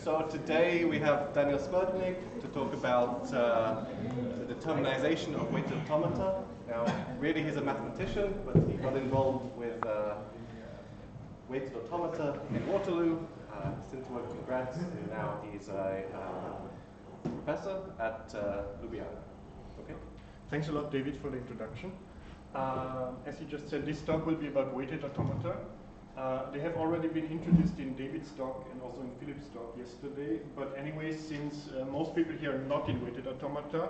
So today we have Daniel Smertnig to talk about the determinization of weighted automata. Now, really he's a mathematician, but he got involved with weighted automata in Waterloo, since worked in grants, and now he's a professor at Ljubljana. Okay. Thanks a lot, David, for the introduction. As you just said, this talk will be about weighted automata. They have already been introduced in David's talk and also in Philip's talk yesterday. But anyway, since most people here are not in weighted automata,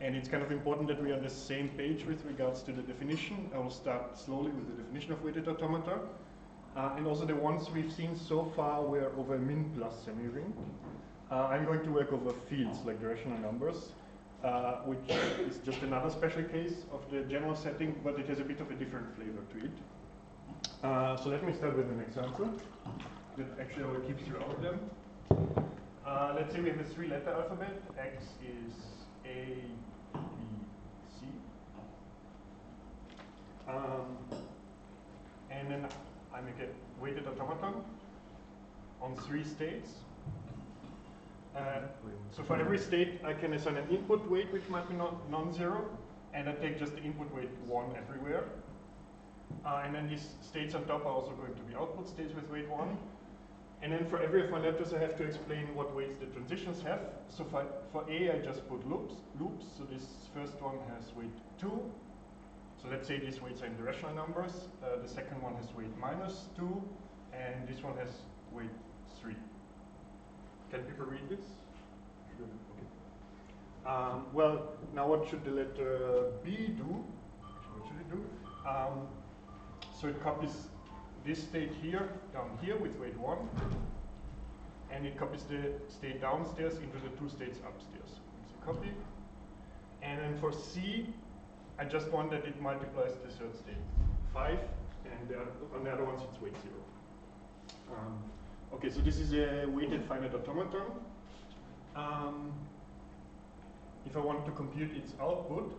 and it's kind of important that we are on the same page with regards to the definition, I will start slowly with the definition of weighted automata. And also the ones we've seen so far were over a min plus semi-ring. I'm going to work over fields, like the rational numbers, which is just another special case of the general setting, but it has a bit of a different flavor to it. So let me start with an example that actually I will keep throughout them. Let's say we have a three-letter alphabet. X is A, B, C. And then I make a weighted automaton on three states. So for every state, I can assign an input weight, which might be non-zero, and I take just the input weight 1 everywhere. And then these states on top are also going to be output states with weight 1. And then for every of my letters, I have to explain what weights the transitions have. So for A, I just put loops. So this first one has weight 2. So let's say these weights are in the rational numbers. The second one has weight -2, and this one has weight 3. Can people read this? Sure. Okay. Well, now what should the letter B do? What should it do? So it copies this state here, down here with weight 1, and it copies the state downstairs into the two states upstairs. So copy. And then for C, I just want that it multiplies the third state 5, and on the other ones it's weight 0. Okay, so this is a weighted finite automaton. If I want to compute its output,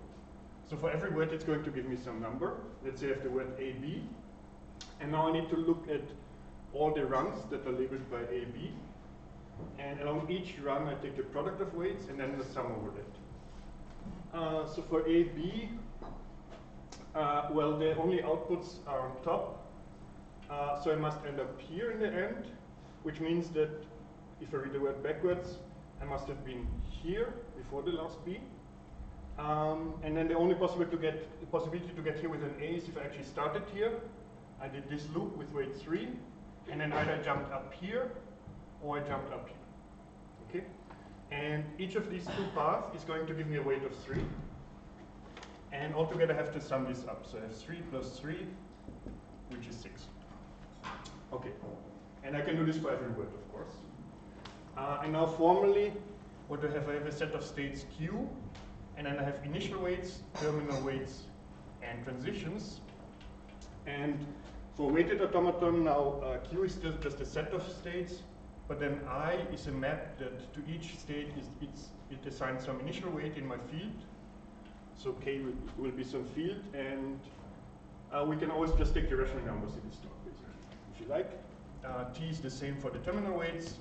so for every word it's going to give me some number. Let's say I have the word AB. And now I need to look at all the runs that are labeled by AB. And along each run I take the product of weights and then the sum over that. So for AB, well, the only outputs are on top. So I must end up here in the end, which means that if I read the word backwards, I must have been here before the last B. And then the only possibility to get here with an A is if I actually started here. I did this loop with weight 3, and then either I jumped up here or I jumped up here. Okay? And each of these two paths is going to give me a weight of 3. And altogether I have to sum this up. So I have 3 plus 3, which is 6. Okay. And I can do this for every word, of course. And now formally, what do I have? I have a set of states Q, and then I have initial weights, terminal weights, and transitions. And for weighted automaton, now Q is still just a set of states, but then I is a map that to each state it assigns some initial weight in my field. So K will be some field, and we can always just take the rational numbers in this talk, basically, if you like. T is the same for the terminal weights.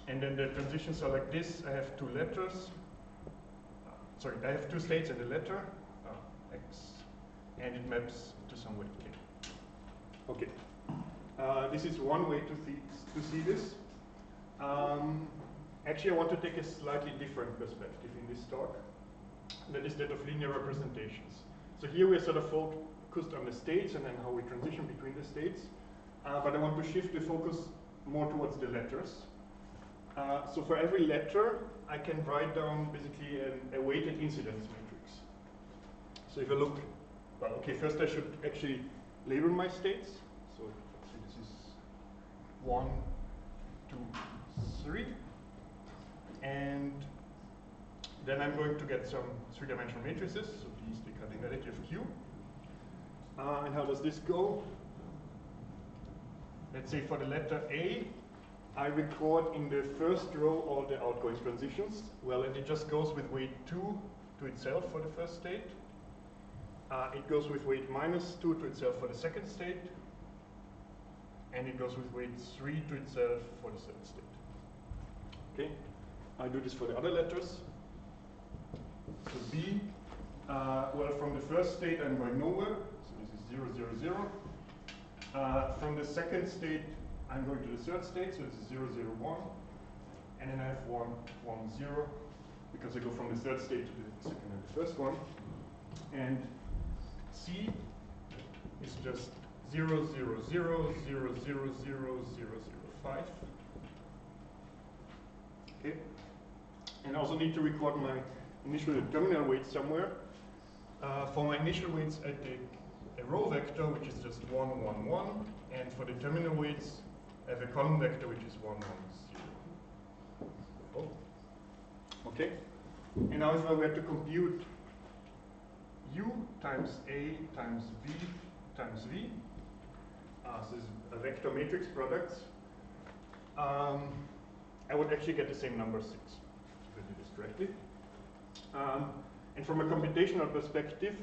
And then the transitions are like this. I have two letters. Sorry, I have two states and a letter, X, and it maps to some weight K. Okay. This is one way to see this. Actually, I want to take a slightly different perspective in this talk. That is that of linear representations. So here we're sort of focused on the states and then how we transition between the states. But I want to shift the focus more towards the letters. So for every letter, I can write down basically a weighted incidence matrix. So if I look, well, okay, first I should actually label my states. So this is 1, 2, 3. And then I'm going to get some three-dimensional matrices. So P is the cardinality of Q. And how does this go? Let's say for the letter A, I record in the first row all the outgoing transitions. Well, and it just goes with weight 2 to itself for the first state. It goes with weight -2 to itself for the second state. and it goes with weight 3 to itself for the third state. Okay, I do this for the other letters. So B, well, from the first state I'm going nowhere, so this is 0, 0, 0. From the second state I'm going to the third state, so this is 0, 0, 1. And then I have 1, 1, 0, because I go from the third state to the second and the first one. And C is just 0, 0, 0, 0, 0, 0, 0, 0, 5. Okay. And I also need to record my initial terminal weight somewhere. For my initial weights, I take a row vector, which is just 1, 1, 1. And for the terminal weights, I have a column vector, which is 1, 1, 0. Oh. Okay. And now if I were to compute U times A times V times V, so this is a vector matrix products, I would actually get the same number 6, if I do this correctly. And from a computational perspective,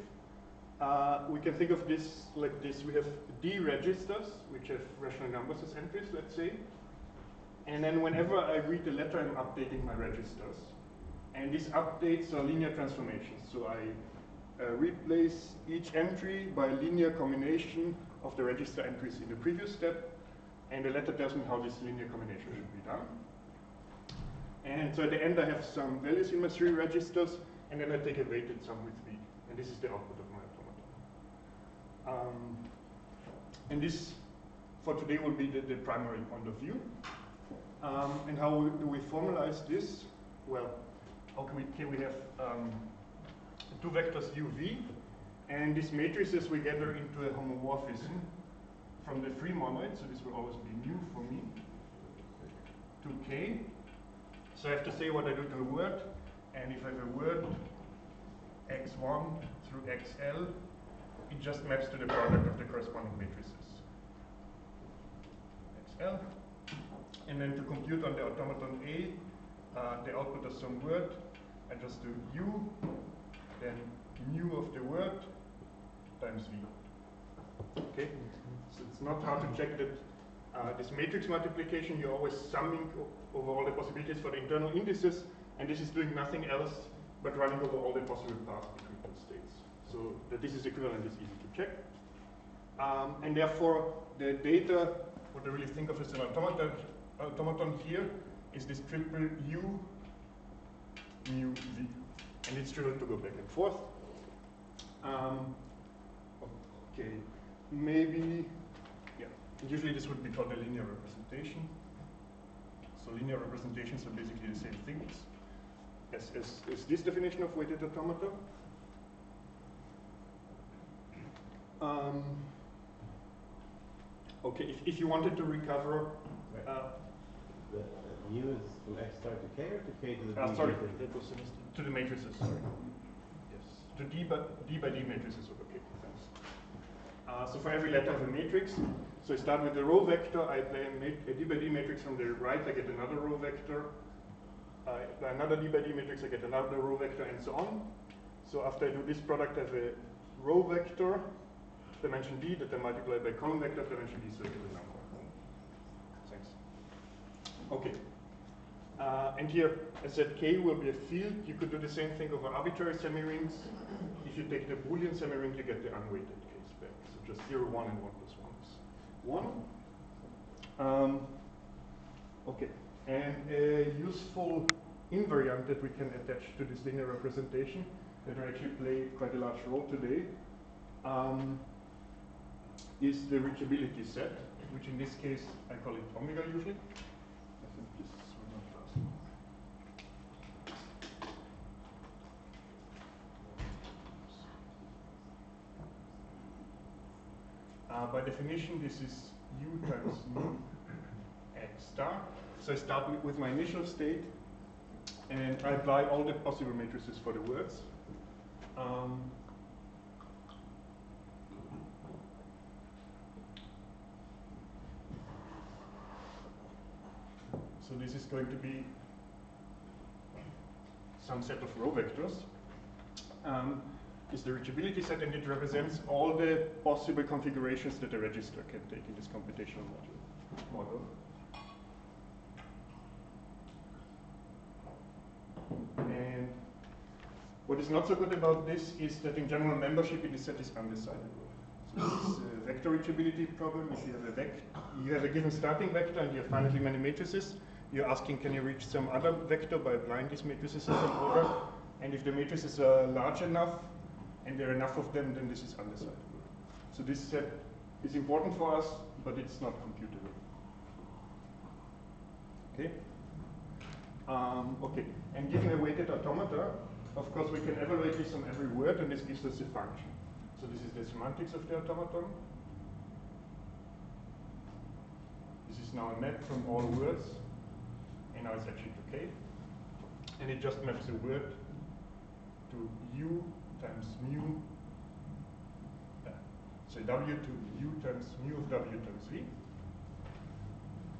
we can think of this like this. We have D registers, which have rational numbers as entries, let's say. And then whenever I read a letter, I'm updating my registers. And these updates are linear transformations. So I replace each entry by a linear combination of the register entries in the previous step. And the letter tells me how this linear combination should be done. And so at the end, I have some values in my 3 registers, and then I take a weighted sum with V. And this is the output of my automata. And this, for today, will be the primary point of view. And how do we formalize this? Well, okay, we have 2 vectors U, V, and these matrices we gather into a homomorphism from the free monoid, so this will always be mu for me, to K. So I have to say what I do to a word, and if I have a word x1 through xl, it just maps to the product of the corresponding matrices. XL. And then to compute on the automaton A, the output of some word, I just do U, then mu of the word times V. Okay? So it's not hard to check that this matrix multiplication, you're always summing over all the possibilities for the internal indices, and this is doing nothing else but running over all the possible paths between 2 states. So that this is equivalent is easy to check. And therefore, the data, what I really think of as an automaton here, is this triple U mu V. And it's trivial to go back and forth. Okay, maybe, yeah. Usually this would be called a linear representation. So linear representations are basically the same things as this definition of weighted automata. Okay, if you wanted to recover the mu is from x star to k or to k to the d? sorry, that was to the matrices, sorry. Yes, to d by d matrices. Okay, thanks. So for every letter of a matrix, so I start with the row vector, I play a d by d matrix from the right, I get another row vector. By another d by d matrix, I get another row vector, and so on. So after I do this product, I have a row vector, dimension d, that I multiply by column vector, dimension d, so I get a number. Thanks. Okay. And here, I said k will be a field. You could do the same thing over arbitrary semirings. If you take the Boolean semiring, you get the unweighted case back. So just 0, 1, and 1 plus 1 is 1. Okay. And a useful invariant that we can attach to this linear representation that will actually play quite a large role today is the reachability set, which in this case I call it omega usually. I think this will not last. By definition, this is U times mu x star. So I start with my initial state, and I apply all the possible matrices for the words. So this is going to be some set of row vectors. Is the reachability set, and it represents all the possible configurations that a register can take in this computational module. model. And what is not so good about this is that in general membership in the set is undecidable. So this is a vector reachability problem. If you have a given starting vector and you have finitely many matrices, you're asking can you reach some other vector by applying these matrices in some order? And if the matrices are large enough and there are enough of them, then this is undecidable. So this set is important for us, but it's not computable. Okay. Okay. And given a weighted automata, of course we can evaluate this on every word, and this gives us a function. So this is the semantics of the automaton. This is now a map from all words, and now it's actually to k. And it just maps a word to u times mu, so w to u times mu of w times v.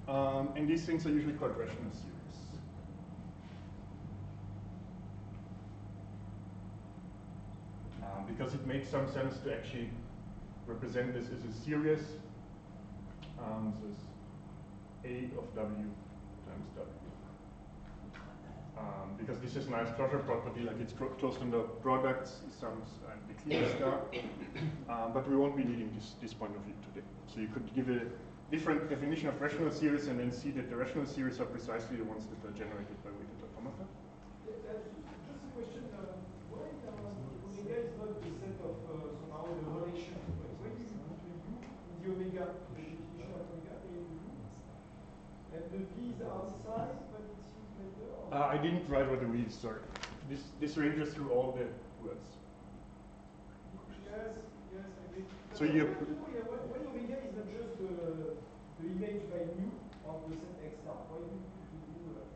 And these things are usually called rational series. Because it makes some sense to actually represent this as a series. So it's a of w times w. Because this is nice closure property, like it's closed under products, sums, and the clear star. But we won't be needing this point of view today. So you could give a different definition of rational series and then see that the rational series are precisely the ones that are generated by weighted automata. Just a question, why omega is not the set of somehow the relation? Why do you put the u in the omega, the definition of omega, the u? And the v is outside, but it seems better? I didn't write what the v is, sorry. This ranges through all the words. Yes, I agree. So you why omega is not just the image by mu of the set x star? Why do you put the that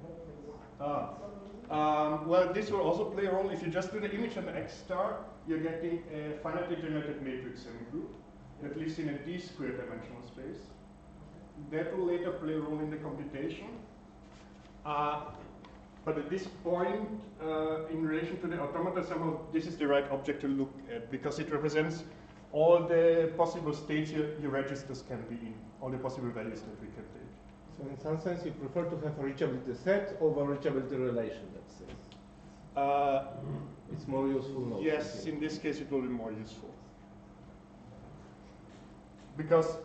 place? Well, this will also play a role. If you just do the image on the x star, you're getting a finitely generated matrix semigroup that lives in a d squared dimensional space. That will later play a role in the computation. But at this point, in relation to the automata, somehow this is the right object to look at because it represents all the possible states your registers can be in, all the possible values that we can take. So in some sense, you prefer to have a reachability set over reachability relation, let's say. It's more useful. Yes, in this case it will be more useful. Because,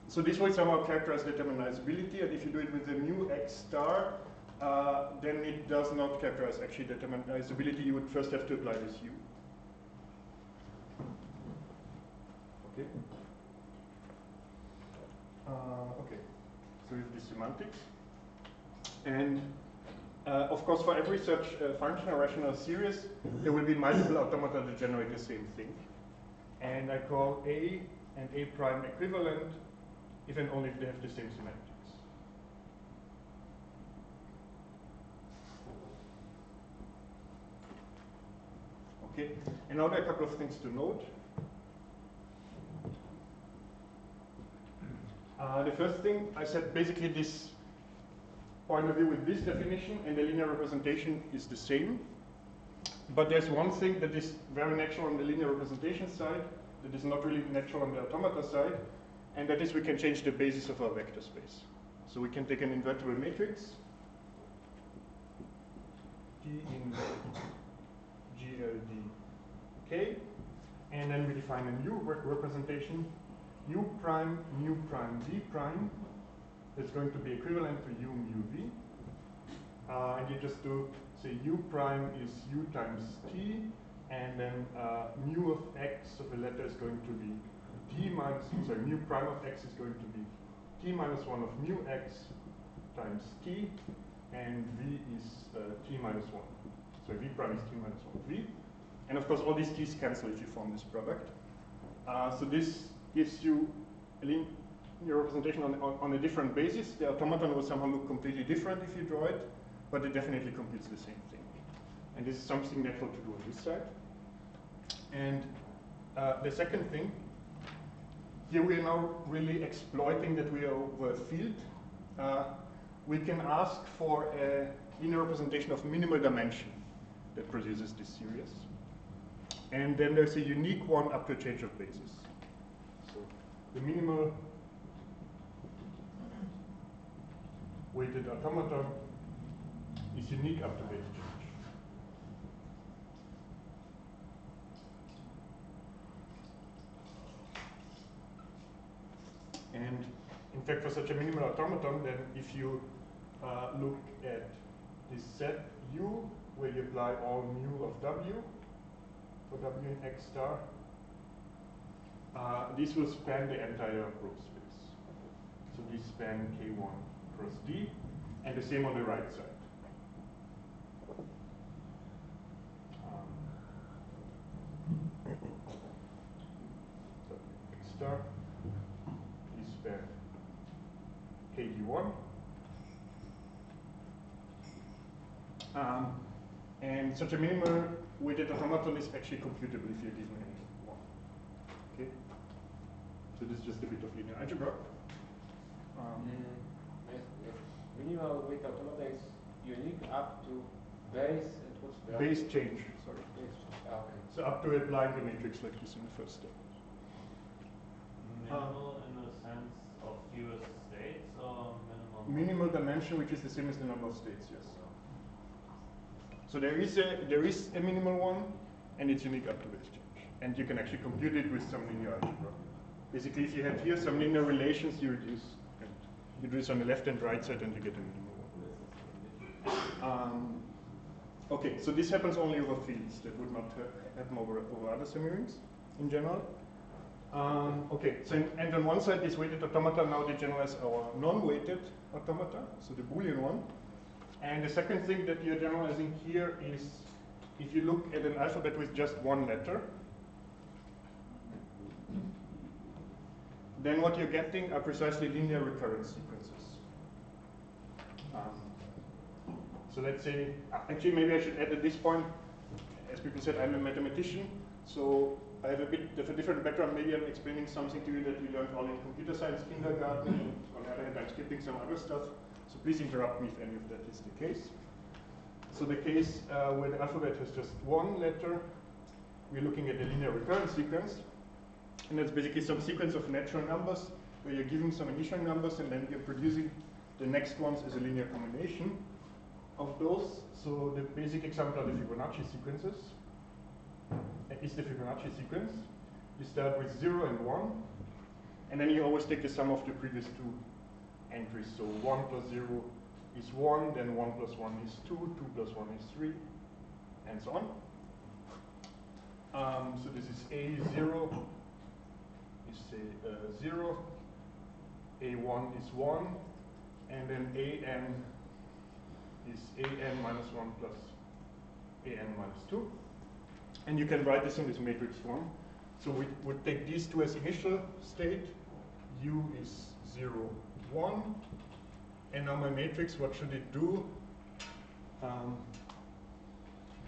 so this will somehow characterize determinizability, and if you do it with the mu x star, then it does not characterize actually determinizability. You would first have to apply this u. Okay. Okay. So we have the semantics. And of course, for every such functional rational series, there will be multiple automata that generate the same thing. And I call A and A prime equivalent if and only if they have the same semantics. Okay, and now there are a couple of things to note. The first thing, I said basically this point of view with this definition and the linear representation is the same. But there's one thing that is very natural on the linear representation side, that is not really natural on the automata side, and that is we can change the basis of our vector space. So we can take an invertible matrix, T in GLDK, and then we define a new representation, u prime mu prime v prime, that's going to be equivalent to u mu v. And you just do, say, u prime is u times t, and then mu of x of a letter is going to be t minus, sorry, mu prime of x is going to be t minus 1 of mu x times t, and v is t minus 1. So v prime is t minus 1 v. And of course, all these t's cancel if you form this product. So this gives you a linear representation on a different basis. The automaton will somehow look completely different if you draw it, but it definitely computes the same thing. And this is something natural to do on this side. And the second thing, here we are now really exploiting that we are over a field. We can ask for a linear representation of minimal dimension that produces this series. And then there's a unique one up to a change of basis. So the minimal weighted automata is unique up to base change. And in fact, for such a minimal automaton, then if you look at this set U, where you apply all mu of W, for W in X star, this will span the entire row space. So this span K1 cross D, and the same on the right side. X star, this span KD1. And such a minimal weighted automaton is actually computable if you're given n1. Okay? So this is just a bit of linear algebra. Minimal weight automata is unique up to base and what's the Base change, sorry. base change. Okay. So up to applying the matrix like this in the first step. Minimal in the sense of fewer states or minimal? Minimal dimension, which is the same as the number of states, yes. So there is a minimal one, and it's unique up to base change. And you can actually compute it with some linear algebra. Basically, if you have here some linear relations, you reduce, and you do this on the left and right side, and you get a minimal one. Okay, so this happens only over fields. That would not happen over other semirings in general. Okay, so and on one side, this weighted automata now they generalize our non-weighted automata, so the Boolean one. And the second thing that you're generalizing here is if you look at an alphabet with just one letter, then what you're getting are precisely linear recurrence sequences. So let's say, actually maybe I should add at this point, as people said, I'm a mathematician, so I have a bit of a different background. Maybe I'm explaining something to you that we learned all in computer science kindergarten, and on the other hand I'm skipping some other stuff. So please interrupt me if any of that is the case. So the case where the alphabet has just one letter, we're looking at a linear recurrence sequence. And that's basically some sequence of natural numbers where you're giving some initial numbers and then you're producing the next ones as a linear combination of those. So the basic example are the Fibonacci sequences. Is the Fibonacci sequence. You start with 0 and 1, and then you always take the sum of the previous two entries. So 1 plus 0 is 1, then 1 plus 1 is 2, 2 plus 1 is 3, and so on. So this is A0 is say 0, A1 is 1, and then AN is AN minus 1 plus AN minus 2. And you can write this in this matrix form. So we would take these two as initial state. U is 0, 1. And now my matrix, what should it do?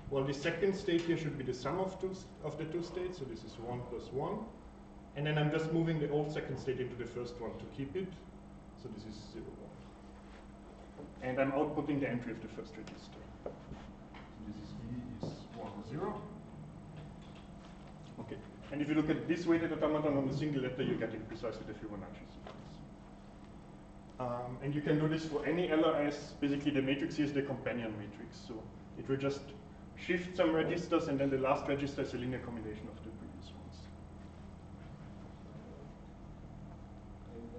Well, the second state here should be the sum of the two states. So this is 1 plus 1. And then I'm just moving the old second state into the first one to keep it. So this is 0, 1. And I'm outputting the entry of the first register. So this is E is 1, 0. Okay. And if you look at this weighted automaton on a single letter, you're getting precisely the Fibonacci sequence. And you can do this for any LRS. Basically, the matrix here is the companion matrix. So it will just shift some registers, and then the last register is a linear combination of the previous ones.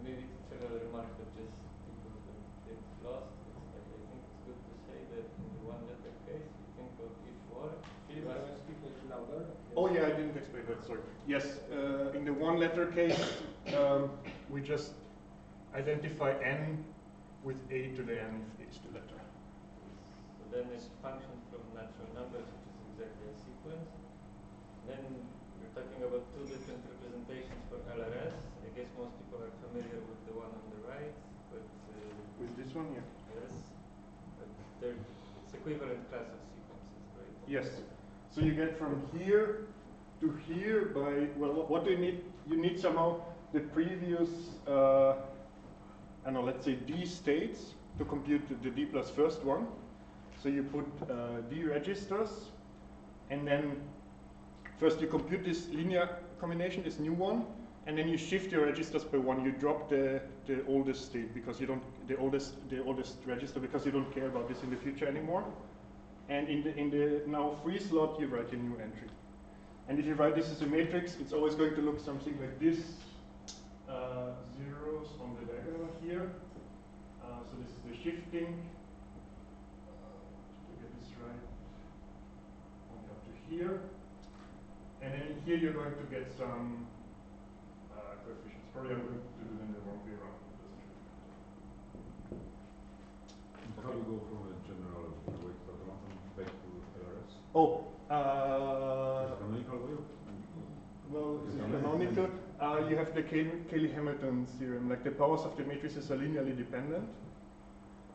Maybe it's a remark, but just because it's lost, I think it's good to say that in the one letter case, you think of each word. Speak a little louder. Oh yeah, I didn't explain that, sorry. Yes, in the one letter case, we just identify n with a to the n if a is the letter. So then it functions from natural numbers, which is exactly a sequence. Then we're talking about two different representations for LRS. I guess most people are familiar with the one on the right, but With this one, yeah. yes, but it's equivalent class of sequences, right? Yes. So you get from here to here by, well, what do you need? You need somehow the previous, I don't know, let's say D states to compute the D plus first one. So you put D registers, and then first you compute this linear combination, this new one, and then you shift your registers by one. You drop the oldest state because you don't the oldest register because you don't care about this in the future anymore. And in the now free slot, you write a new entry. And if you write this as a matrix, it's always going to look something like this. Zeros on the diagonal here. So this is the shifting. To get this right, only up to here. And then here you're going to get some coefficients. Probably I'm going to do them the wrong way around. How do you go from a general weighted automaton back to LRS? Oh, Is it canonical way? well, is it canonical? You have the Cayley-Hamilton theorem. Like the powers of the matrices are linearly dependent.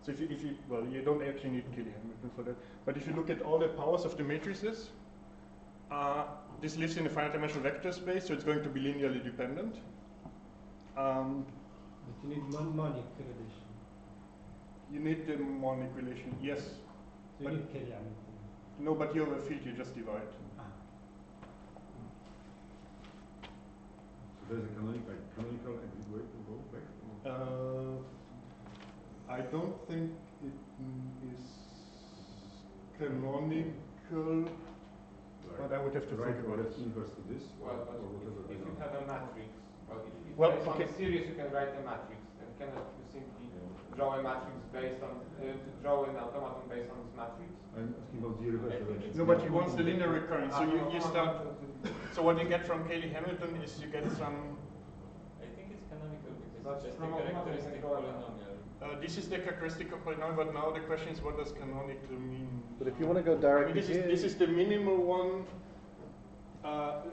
So if you well, you don't actually need Cayley-Hamilton for that. But if you look at all the powers of the matrices, this lives in a finite dimensional vector space, so it's going to be linearly dependent. But you need monic relation. You need the monic relation, yes. So you need Cayley-Hamilton. No, but you have a field, you just divide. So there's a canonical way to go back? I don't think it is canonical, but I would have to think about it. Well, Inverse to this, but or whatever. if you have a matrix, well, if Well, based on okay. the series, you can write a matrix, and cannot you simply draw a matrix based on, draw an automaton based on this matrix? I'm asking about the reverse direction. No, but he wants the linear recurrence. So you start. So what you get from Cayley-Hamilton is you get some. I think it's canonical because But it's just a from automaton characteristic you can go polynomial. This is the characteristic of polynomial, but now the question is what does canonical mean? But if you want to go I mean, directly this is the minimal one.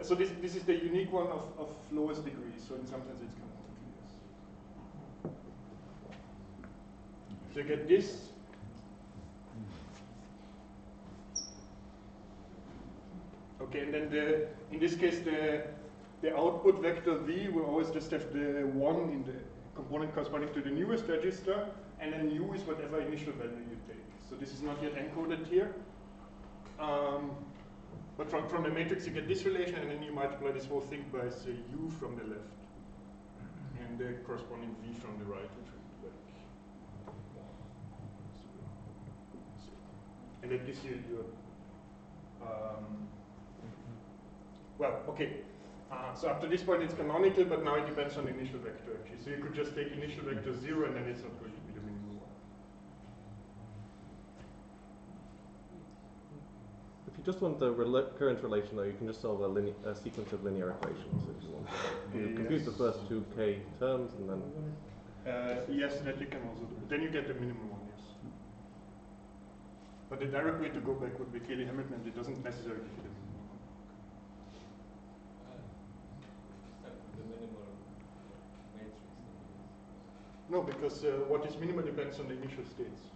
So this is the unique one of lowest degree. So in some sense it's canonical, yes. So you get this. Okay, and then in this case the output vector v will always just have the 1 in the component corresponding to the newest register, and then u is whatever initial value you take. So this is not yet encoded here. But from the matrix you get this relation, and then you multiply this whole thing by, say, u from the left, and the corresponding v from the right, which would be like. And that gives you your. Well, okay. So up to this point it's canonical, but now it depends on the initial vector actually. So you could just take initial vector 0, and then it's not going to be the minimum one. If you just want the current relation, though, you can just solve a sequence of linear equations if you want. You compute the first two k terms, and then. Yes, that you can also do. Then you get the minimum one, yes. But the direct way to go back would be Cayley-Hamilton, and it doesn't necessarily give you the minimum one. Start with the minimal matrix. No, because what is minimal depends on the initial states.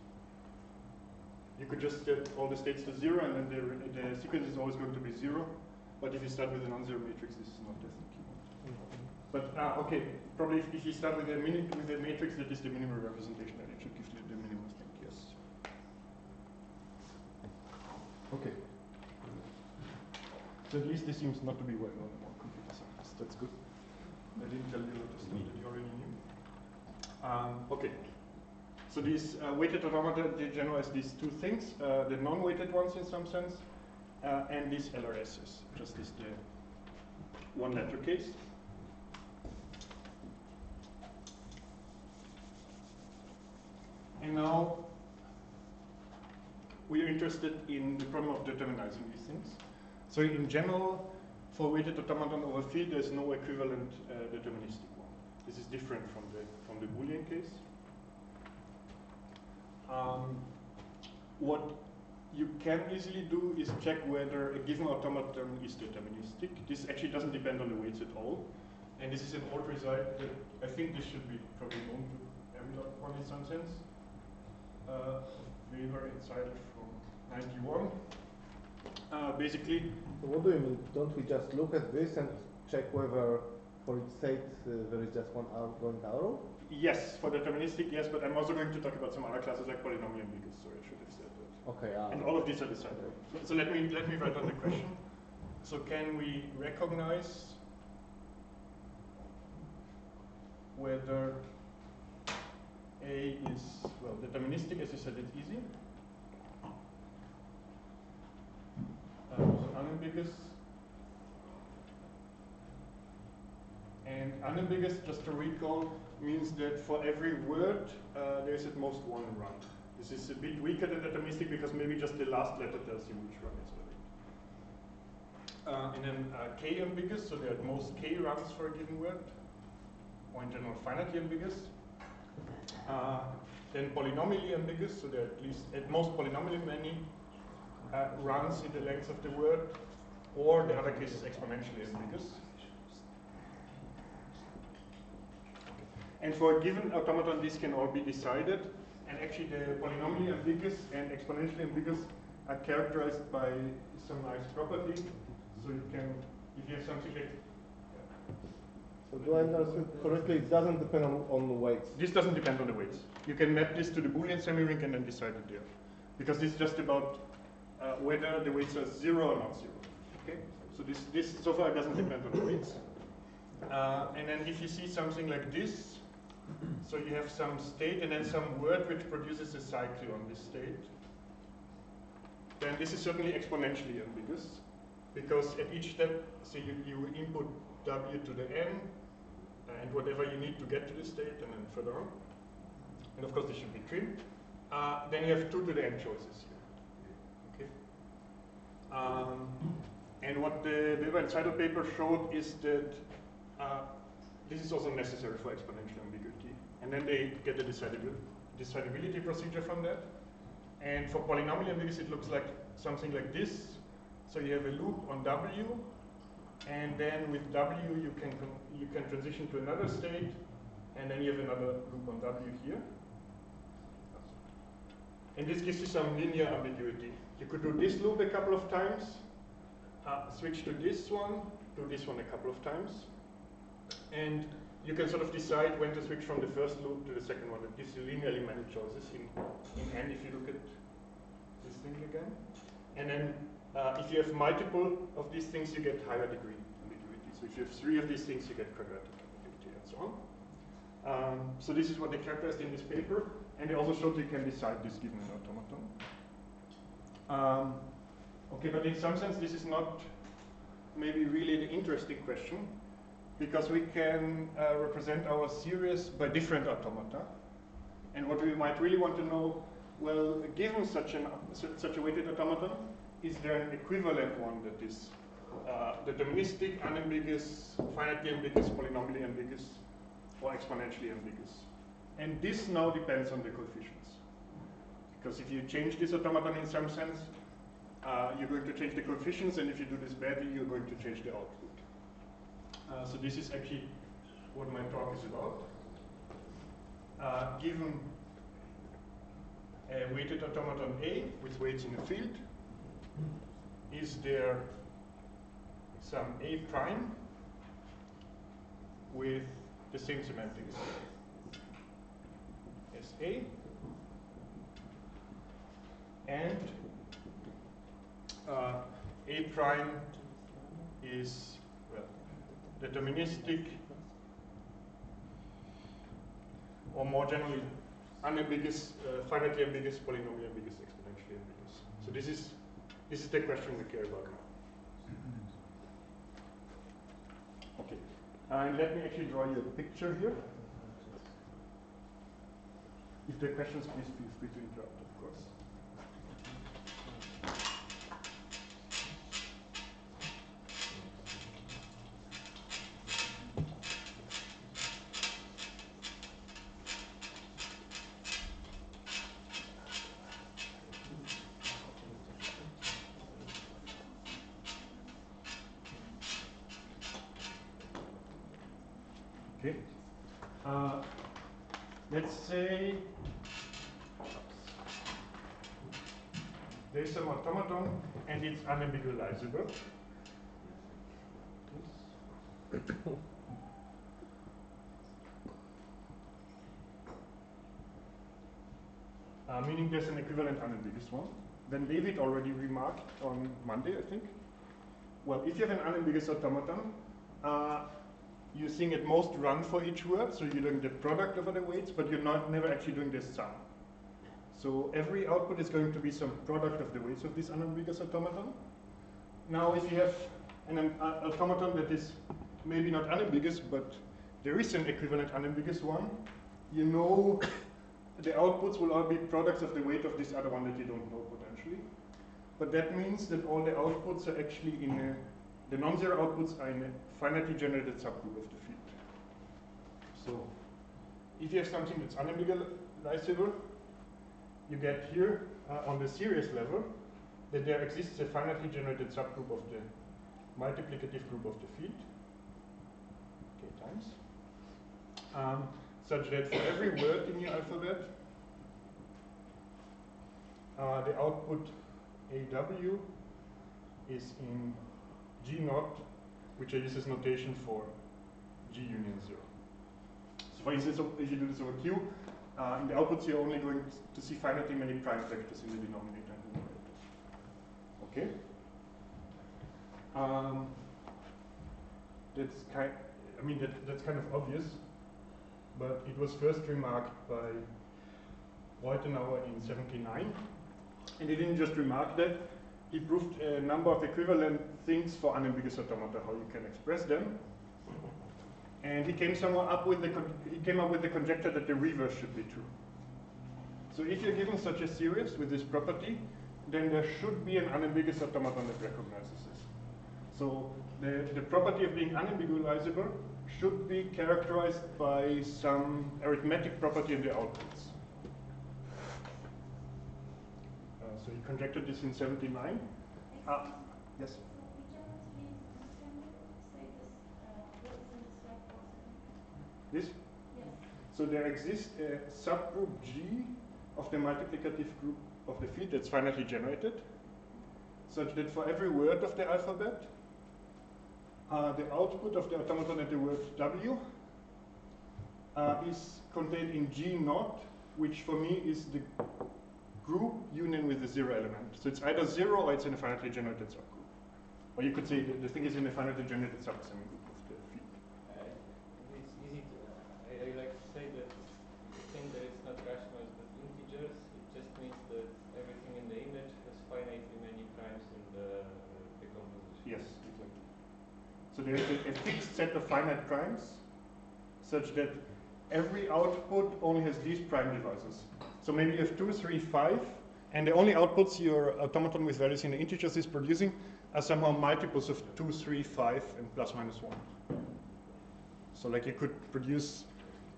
You could just set all the states to 0, and then the sequence is always going to be 0. But if you start with a non-zero matrix, this is not definitely one. But okay, probably if you start with a matrix that is the minimal representation, then it should give you the minimum thing. Yes. Okay. So at least this seems not to be well known among computer scientists. That's good. I didn't tell you a lot of stuff that you already knew. Okay. So these weighted automata, they generalize these two things, the non-weighted ones in some sense, and these LRSs, just as the one-letter case. And now we are interested in the problem of determinizing these things. So in general, for weighted automaton over field, there's no equivalent deterministic one. This is different from the Boolean case. What you can easily do is check whether a given automaton is deterministic. This actually doesn't depend on the weights at all. And this is an old result that I think this should be probably known to everyone in some sense. Weber and Seidel from 91. Basically. So what do you mean? Don't we just look at this and check whether for each state there is just one outgoing arrow? Yes, for deterministic, yes, but I'm also going to talk about some other classes like polynomial ambiguous, so I should have said that. Okay. And all of these are decided. So let me write down the question. So can we recognize whether A is, well, deterministic, as you said, it's easy. Unambiguous. And unambiguous, just to recall, means that for every word, there's at most one run. This is a bit weaker than deterministic because maybe just the last letter tells you which run is valid. And then k ambiguous, so there are at most k runs for a given word, or in general finitely ambiguous. Then polynomially ambiguous, so there are at most polynomially many runs in the length of the word, or the other case is exponentially ambiguous. And for a given automaton, these can all be decided. And actually, the polynomially ambiguous and exponentially ambiguous are characterized by some nice property. So you can, if you have something like. So do I understand correctly? It doesn't depend on the weights. This doesn't depend on the weights. You can map this to the Boolean semi-ring and then decide it there, because this is just about whether the weights are 0 or not 0. Okay. So this so far doesn't depend on the weights. And then if you see something like this. So you have some state and then some word which produces a cycle on this state. Then this is certainly exponentially ambiguous, because at each step, so you input w to the n, and whatever you need to get to the state, and then further on. And of course this should be trimmed. Then you have 2 to the n choices here. Okay. And what the Weber and Seidel paper showed is that this is also necessary for exponential ambiguity. And then they get a decidability procedure from that. And for polynomial ambiguity, it looks like something like this. So you have a loop on W, and then with W you can transition to another state, and then you have another loop on W here. And this gives you some linear ambiguity. You could do this loop a couple of times, switch to this one, do this one a couple of times. And you can sort of decide when to switch from the first loop to the second one. It gives you linearly many choices in n if you look at this thing again. And then if you have multiple of these things, you get higher degree ambiguity. So if you have 3 of these things, you get quadratic ambiguity and so on. So this is what they characterized in this paper. And they also showed you can decide this given an automaton. Okay, but in some sense, this is not maybe really the interesting question, because we can represent our series by different automata. And what we might really want to know, well, given such a weighted automaton, is there an equivalent one that is deterministic, unambiguous, finitely ambiguous, polynomially ambiguous, or exponentially ambiguous? And this now depends on the coefficients. Because if you change this automaton in some sense, you're going to change the coefficients, and if you do this badly, you're going to change the output. So this is actually what my talk is about. Given a weighted automaton A with weights in a field, is there some A prime with the same semantics as A, and A prime is, well, deterministic, or more generally unambiguous, finitely ambiguous, polynomially ambiguous, exponentially ambiguous. So this is the question we care about now. Okay, and let me actually draw you a picture here. If there are questions, please feel free to interrupt, of course. Okay. Let's say there's some automaton and it's unambigualizable. Meaning there's an equivalent unambiguous one. Then David already remarked on Monday, I think. Well, if you have an unambiguous automaton, you think at most run for each word, so you're doing the product over the weights, but you're never actually doing the sum. So every output is going to be some product of the weights of this unambiguous automaton. Now if you have an automaton that is maybe not unambiguous, but there is an equivalent unambiguous one, you know the outputs will all be products of the weight of this other one that you don't know potentially. But that means that all the outputs are actually the non-zero outputs are in a finitely generated subgroup of the field. So if you have something that's unambiguously, you get here on the series level that there exists a finitely generated subgroup of the multiplicative group of the field, k times, such that for every word in your alphabet, the output AW is in G naught, which I use as notation for G union 0. So for instance, if you do this over Q, in the outputs you're only going to see finitely many prime factors in the denominator and numerator. Okay? That's kind of obvious, but it was first remarked by Reutenauer in 1979, and he didn't just remark that, he proved a number of equivalent things for unambiguous automata, how you can express them. And he came up with the conjecture that the reverse should be true. So if you're given such a series with this property, then there should be an unambiguous automaton that recognizes this. So the property of being unambiguizable should be characterized by some arithmetic property in the outputs. So he conjectured this in 1979. Yes? This? Yes. So there exists a subgroup G of the multiplicative group of the field that's finitely generated, such that for every word of the alphabet, the output of the automaton at the word W is contained in G naught, which for me is the group union with the zero element. So it's either 0 or it's in a finitely generated subgroup. Or you could say the thing is in a finitely generated subsemi group of the field. It's easy to, I like to say that the thing that it's not rationalized with integers, it just means that everything in the image has finitely many primes in the decomposition. Yes, exactly. So there is a fixed set of finite primes, such that every output only has these prime divisors. So maybe you have 2, 3, 5, and the only outputs your automaton with values in the integers is producing are somehow multiples of 2, 3, 5, and plus minus 1. So like you could produce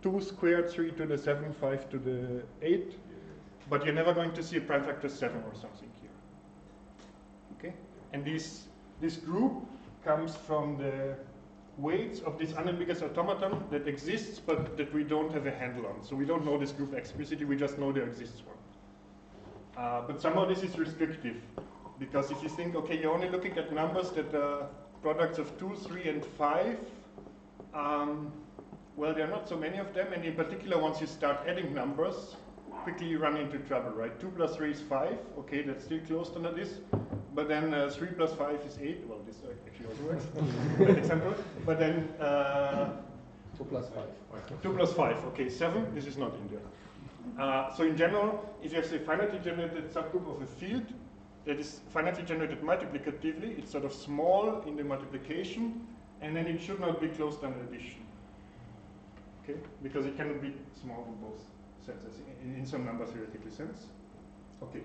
2 squared, 3 to the 7, 5 to the 8, but you're never going to see a prime factor 7 or something here. Okay? And this group comes from the weights of this unambiguous automaton that exists but that we don't have a handle on. So we don't know this group explicitly, we just know there exists one. But somehow this is restrictive, because if you think, okay, you're only looking at numbers that are products of 2, 3, and 5, well, there are not so many of them, and in particular, once you start adding numbers, quickly you run into trouble, right? 2 plus 3 is 5, okay, that's still close to this, but then 3 plus 5 is 8, well, this actually also works, bad example, but then 2 plus 5. 2 plus 5, okay, 7, this is not in there. So in general, if you have, say, finitely generated subgroup of a field that is finitely generated multiplicatively, it's sort of small in the multiplication, and then it should not be closed on addition. Okay, because it cannot be small in both senses, in some number theoretical sense. Okay.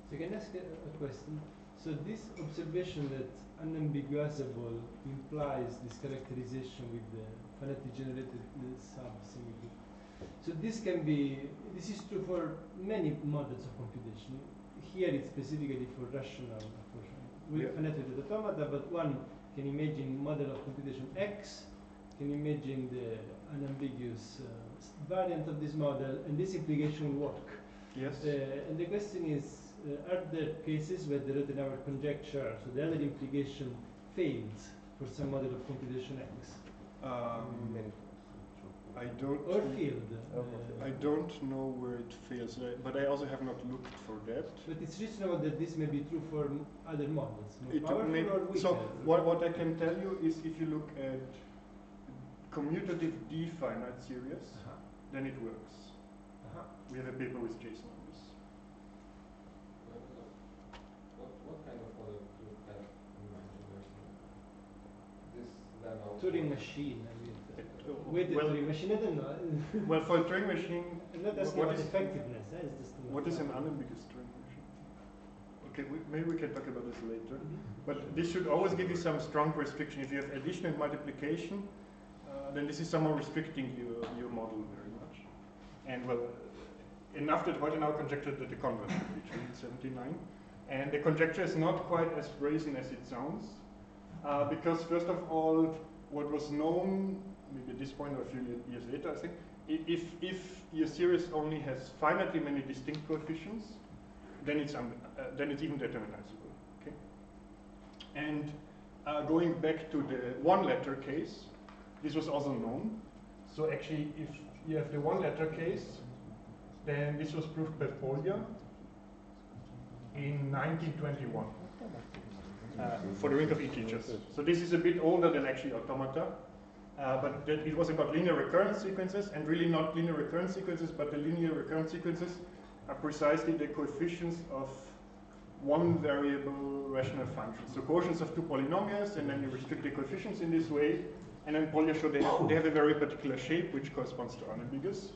So can I ask a question? So this observation that unambiguizable implies this characterization with the finitely generated sub-semigroup. So this is true for many models of computation. Here it's specifically for rational approach with finitely generated automata, but one can imagine model of computation X, can imagine the unambiguous variant of this model, and this implication will work. Yes. And the question is, are there cases where the Reutenauer conjecture, so the other implication, fails for some model of computation X? I don't. Or failed. I don't know where it fails, but I also have not looked for that. But it's reasonable that this may be true for other models, more It powerful may, or weaker. so what I can tell you is, if you look at commutative D-finite series, then it works. We have a paper with Jason on this. What kind of model do you have in mind? This then also Turing machine, I mean. With the Turing machine, I don't know. Well, for a Turing machine, Not as what much is effectiveness. It's just what is an unambiguous Turing machine? Okay, maybe we can talk about this later. But this should always give you some strong restriction. If you have addition and multiplication, then this is somehow restricting your model very much. And well, enough that Heute now conjectured that the converse would be true in 79. And the conjecture is not quite as brazen as it sounds. Because first of all, what was known, maybe at this point or a few years later, I think, if your series only has finitely many distinct coefficients, then it's even determinizable. Okay. And going back to the one-letter case, this was also known. So actually, if you have the one-letter case, then this was proved by Polya in 1921 for the ring of integers. So this is a bit older than actually Automata, but it was about linear recurrence sequences, and really not linear recurrence sequences, but the linear recurrence sequences are precisely the coefficients of one variable rational function. So quotients of two polynomials, and then you restrict the coefficients in this way, and then Polya showed they have a very particular shape which corresponds to unambiguous.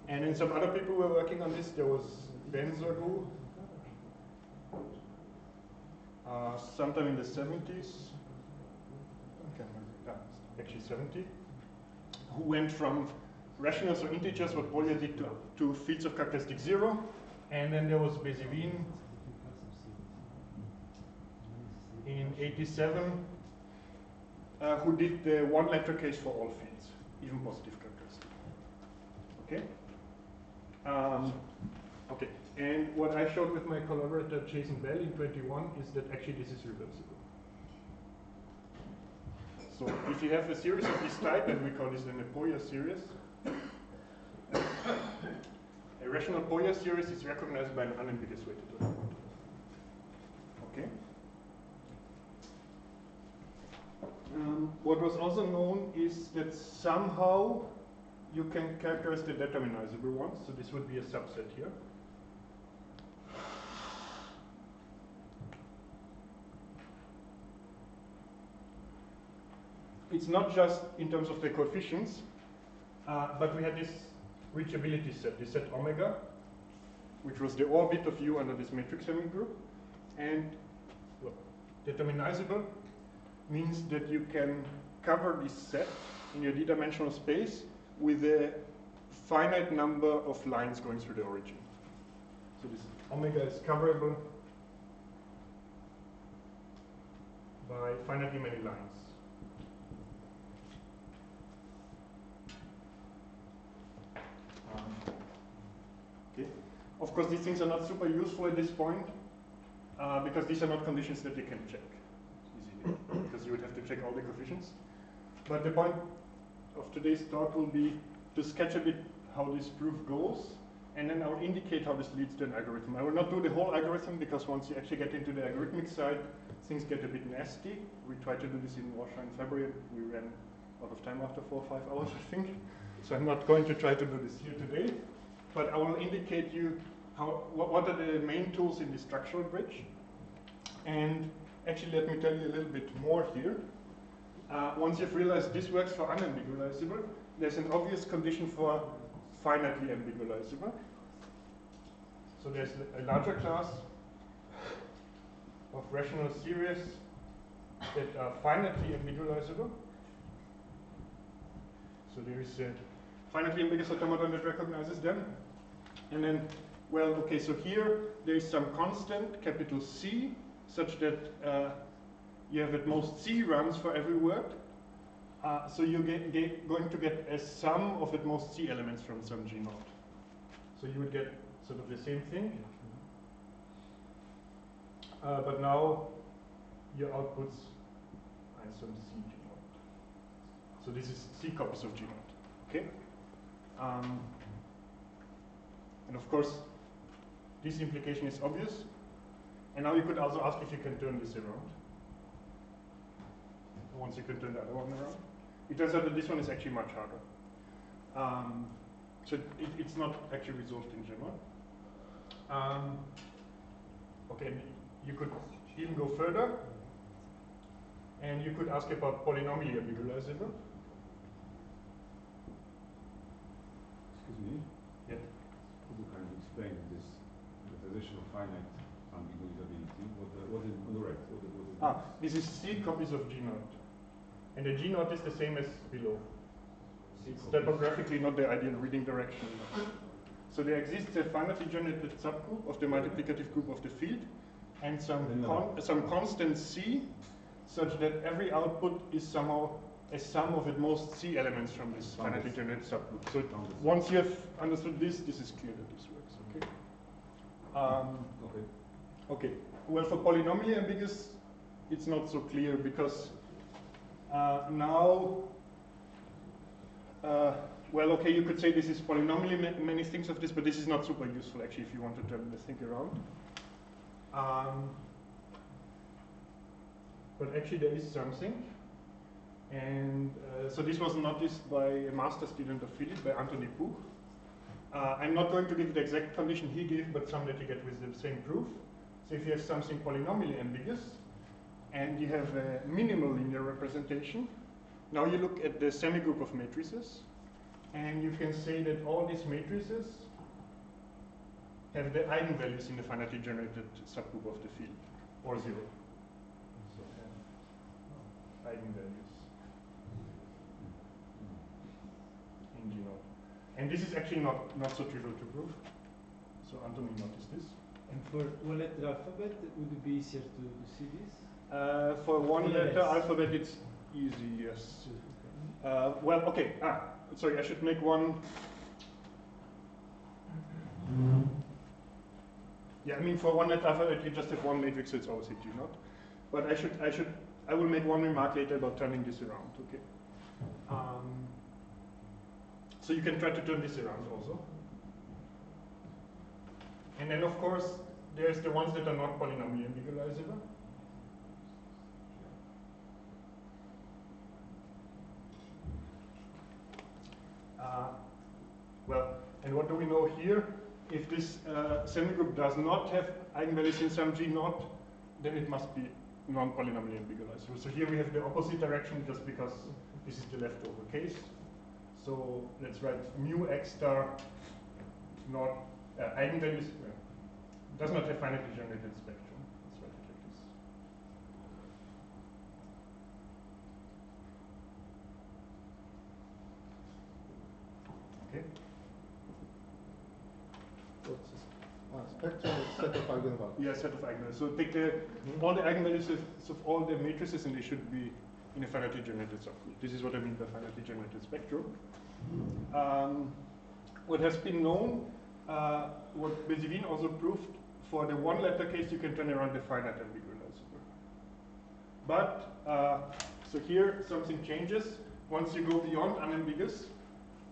And then some other people were working on this. There was Benzogu, sometime in the 70s, actually 70, who went from rationals or integers, what Polya did, to fields of characteristic 0. And then there was Bézivin in 87, who did the one-letter case for all fields, even positive characteristic. Okay? Okay, and what I showed with my collaborator Jason Bell in 21 is that actually this is reversible. So if you have a series of this type, and we call this then a Polya series, a rational Polya series is recognized by an unambiguous weighted automaton. Okay? What was also known is that somehow you can characterize the determinizable ones, so this would be a subset here. It's not just in terms of the coefficients, but we had this reachability set, this set omega, which was the orbit of U under this matrix Hamming group. And well, determinizable means that you can cover this set in your d-dimensional space with a finite number of lines going through the origin. So this omega is coverable by finitely many lines. Okay. Of course, these things are not super useful at this point because these are not conditions that you can check easily because you would have to check all the coefficients. But the point of today's talk will be to sketch a bit how this proof goes, and then I'll indicate how this leads to an algorithm. I will not do the whole algorithm because once you actually get into the algorithmic side, things get a bit nasty. We tried to do this in Warsaw in February. We ran out of time after 4 or 5 hours, I think. So I'm not going to try to do this here today, but I will indicate you what are the main tools in the structural bridge. And actually, let me tell you a little bit more here. Once you've realized this works for unambigualizable, there's an obvious condition for finitely ambigualizable. So there's a larger class of rational series that are finitely ambigualizable. So there is a finitely ambiguous automaton that recognizes them. And then, well, okay, so here there is some constant, capital C, such that you have at most C runs for every word. So you're going to get a sum of at most C elements from some G naught. So you would get sort of the same thing. But now your outputs are some C G naught. So this is C copies of G naught. Okay? And of course, this implication is obvious. And now you could also ask if you can turn this around. Once you can turn the other one around. It turns out that this one is actually much harder. So it's not actually resolved in general. Okay, you could even go further, and you could ask about polynomially ambigualizable. Excuse me? Yeah. Could you kind of explain this definition of finite ambiguizability? What is on the right? This is C copies of G naught. And the G naught is the same as below. It's typographically not the ideal reading direction. So there exists a finitely generated subgroup of the multiplicative group of the field, and some constant C, such that every output is somehow a sum of at most C elements from this finitely generated subgroup. So once you have understood this, this is clear that this works. Okay. Okay. Well, for polynomially ambiguous, it's not so clear because now. Well, okay, you could say this is polynomially many things of this, but this is not super useful actually if you want to turn the thing around. But actually there is something. And so this was noticed by a master student of Philip, by Anthony Puch. I'm not going to give the exact condition he gave, but some that you get with the same proof. So if you have something polynomially ambiguous, and you have a minimal linear representation, now you look at the semigroup of matrices, and you can say that all these matrices have the eigenvalues in the finitely generated subgroup of the field, or 0. So eigenvalues in G naught. And this is actually not so trivial to prove. So Anthony noticed this. And for one letter alphabet, would it be easier to see this? For one letter alphabet, it's easy, yes. Well, okay. Sorry, I should make one. Yeah, I mean, for one letter alphabet, you just have one matrix, so it's always a G naught. But I will make one remark later about turning this around. Okay. So you can try to turn this around also. And then, of course, there's the ones that are not polynomially ambiguizable. Well, and what do we know here? If this semigroup does not have eigenvalues in some G naught, then it must be non-polynomially ambiguizable. So here we have the opposite direction just because this is the leftover case. So let's write mu x star not eigenvalues does not have finitely generated spectrum. Let's write it like this. Okay. Spectrum is set of eigenvalues. Yeah, set of eigenvalues. So take all the eigenvalues of all the matrices, and they should be in a finitely generated subgroup. This is what I mean by finitely generated spectrum. What has been known, what Bézivin also proved, for the one-letter case, you can turn around the finite ambiguizable. But so here something changes. Once you go beyond unambiguous,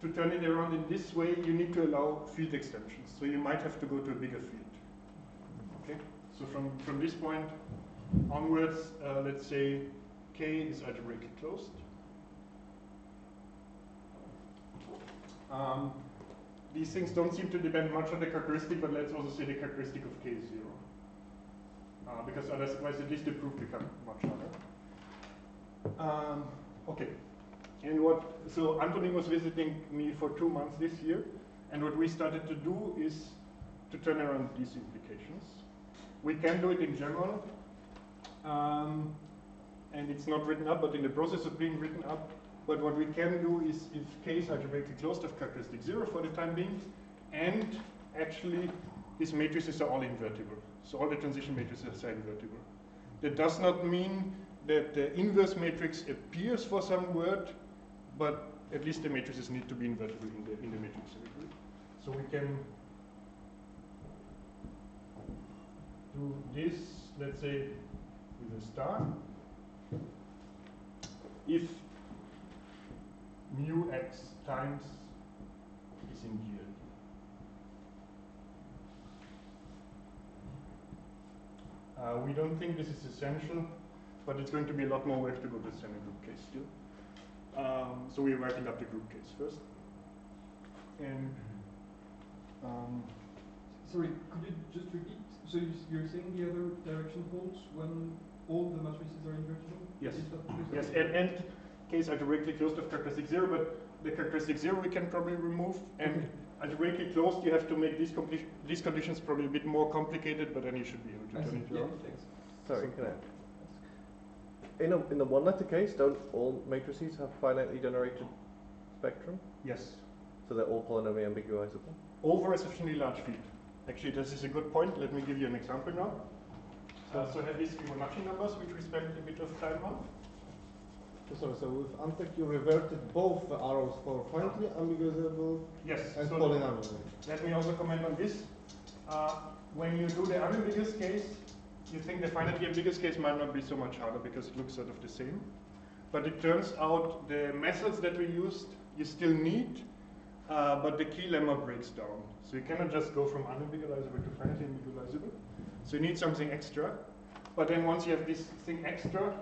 to turn it around in this way, you need to allow field extensions. So you might have to go to a bigger field. Okay. So from this point onwards, let's say K is algebraically closed. These things don't seem to depend much on the characteristic, but let's also say the characteristic of K is 0. Because otherwise at least the proof becomes much harder. Okay. And so Anthony was visiting me for 2 months this year, and what we started to do is to turn around these implications. We can do it in general, and it's not written up, but in the process of being written up. But what we can do is, if K is algebraically closed of characteristic 0 for the time being, and actually these matrices are all invertible. So all the transition matrices are invertible. That does not mean that the inverse matrix appears for some word, but at least the matrices need to be invertible in the matrix. So we can do this, let's say, with a star. If mu x times is in GLD. We don't think this is essential, but it's going to be a lot more work to go to the semigroup case still. So we're writing up the group case first. And Sorry, could you just repeat? So you're saying the other direction holds when all the matrices are invertible? yes, Is that- yes, and case algebraically closed of characteristic 0, but the characteristic 0 we can probably remove. And algebraically closed, you have to make these conditions probably a bit more complicated, but then you should be able to turn it around. Thanks. Sorry, can I? In the one-letter case, don't all matrices have finitely generated spectrum? Yes. So they're all polynomially ambiguizable? Over a sufficiently large field. Actually, this is a good point. Let me give you an example now. So I have these Fibonacci numbers, which we spent a bit of time on. Sorry, so with Antec you reverted both the arrows for finitely ambiguizable Yes. and So polynomial. let me also comment on this. When you do the unambiguous case, you think the finitely ambiguous case might not be so much harder because it looks sort of the same. But it turns out the methods that we used, you still need, but the key lemma breaks down. So you cannot just go from unambiguizable to finitely ambiguizable. So you need something extra. But then once you have this thing extra,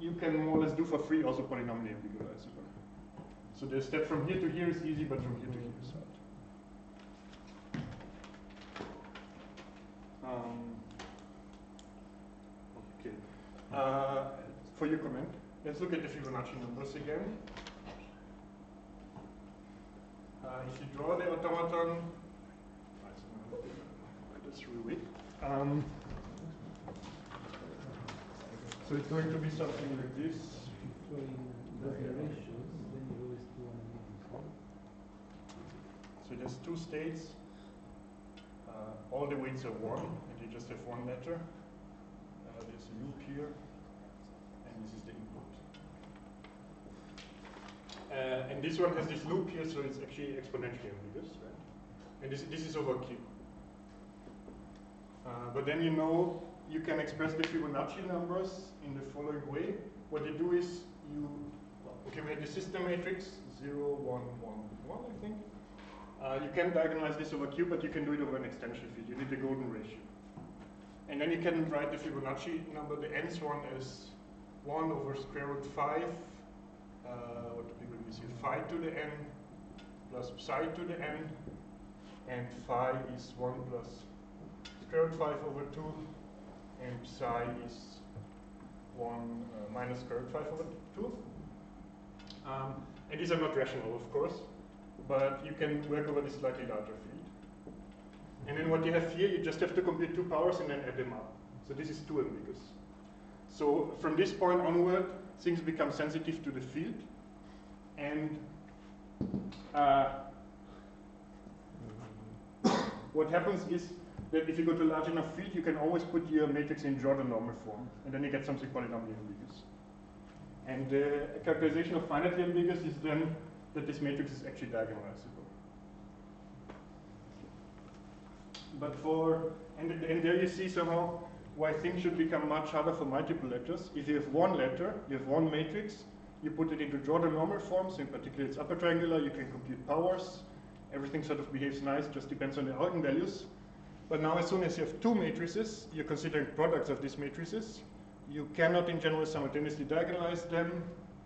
you can more or less do for free also polynomially ambiguizable. So the step from here to here is easy, but from here to here is hard. Okay. For your comment, let's look at the Fibonacci numbers again. If you draw the automaton, that's really weak. So it's going to be something like this. So in those ratios, then you always do one. So there's two states. All the weights are 1, and you just have one letter. There's a loop here, and this is the input. And this one has this loop here, so it's actually exponentially ambiguous, right? And this is over Q. But then you can express the Fibonacci numbers in the following way. What you do is we have the system matrix 0, 1, 1, 1, I think. You can diagonalize this over Q, but you can do it over an extension field. You need the golden ratio. And then you can write the Fibonacci number, the nth one as 1 over square root 5. What do we bring this here? Phi to the n plus psi to the n. And phi is 1 plus square root 5 over 2. And psi is 1 minus square root 5 over 2. And these are not rational, of course, but you can work over this slightly larger field. And then what you have here, you just have to compute 2 powers and then add them up. So this is 2 ambiguous. So from this point onward, things become sensitive to the field. And what happens is that if you go to a large enough field, you can always put your matrix in Jordan normal form, and then you get something polynomially ambiguous. And the characterization of finitely ambiguous is then that this matrix is actually diagonalizable. But and there you see somehow why things should become much harder for multiple letters. If you have one letter, you have one matrix, you put it into Jordan normal form, so in particular it's upper triangular, you can compute powers, everything sort of behaves nice, just depends on the eigenvalues. But now as soon as you have 2 matrices, you're considering products of these matrices. You cannot in general simultaneously diagonalize them,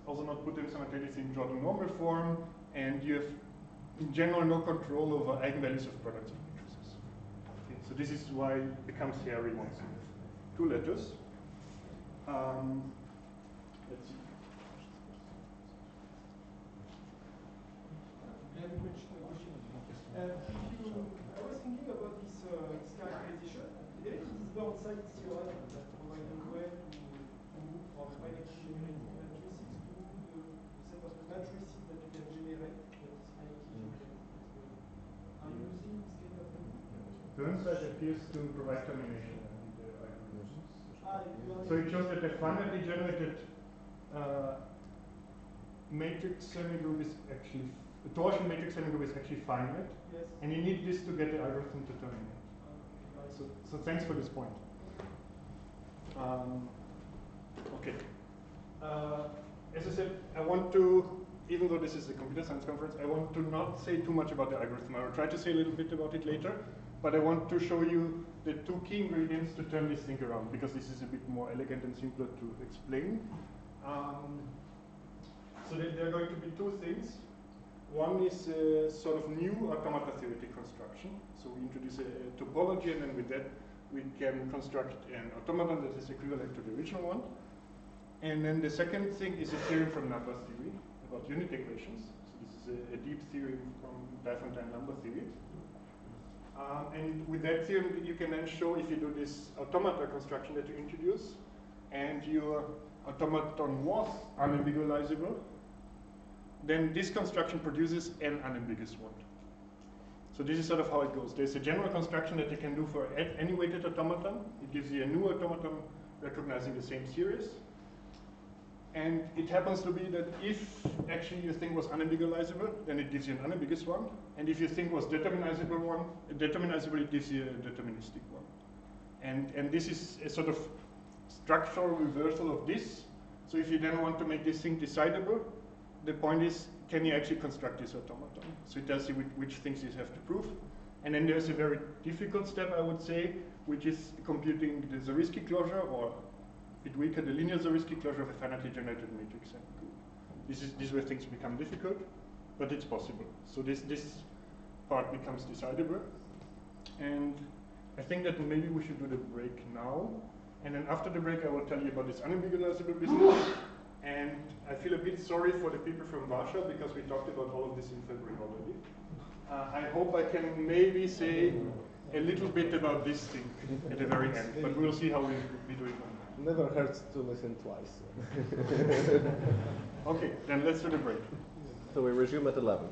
also not put them simultaneously in Jordan normal form, and you have in general no control over eigenvalues of products of matrices. Okay, so this is why it becomes hairy once you have 2 letters. Let's see. I have a question. I was thinking about this characterization. There is this Burnside theorem that provides a way to move from finitely generated matrices to the set of matrices that you can generate that is finitely generated. Are you using this kind of thing? Burnside appears to provide termination in the algorithms. So it shows that the finitely generated matrix semigroup is actually, the torsion matrix semigroup is actually finite. Yes. And you need this to get the algorithm to terminate. So thanks for this point. Okay. As I said, I want to, even though this is a computer science conference, I want to not say too much about the algorithm. I will try to say a little bit about it later, but I want to show you the 2 key ingredients to turn this thing around, because this is a bit more elegant and simpler to explain. So there are going to be two things. One is a sort of new automata theoretic construction. So we introduce a topology, and then with that we can construct an automaton that is equivalent to the original one. And then the second thing is a theorem from numbers theory about unit equations. So this is a deep theorem from Diophantine number theory. And with that theorem, you can then show, if you do this automata construction that you introduce, and your automaton was unambigualizable, then this construction produces an unambiguous one. So this is sort of how it goes. There's a general construction that you can do for any weighted automaton. It gives you a new automaton recognizing the same series. And it happens to be that if actually your thing was unambigualizable, then it gives you an unambiguous one. And if your thing was determinizable, it gives you a deterministic one. And this is a sort of structural reversal of this. So if you then want to make this thing decidable, the point is, can you actually construct this automaton? So it tells you which things you have to prove. And then there's a very difficult step, I would say, which is computing the Zariski closure, or a bit weaker, the linear Zariski closure of a finitely generated matrix and group. This is where things become difficult, but it's possible. So this part becomes decidable. And I think that maybe we should do the break now. And then after the break, I will tell you about this unambigualizable business. And I feel a bit sorry for the people from Warsaw, because we talked about all of this in February already. I hope I can maybe say a little bit about this thing at the very end, but we'll see how we do it. Never hurts to listen twice. Okay, then let's do the break. So we resume at 11.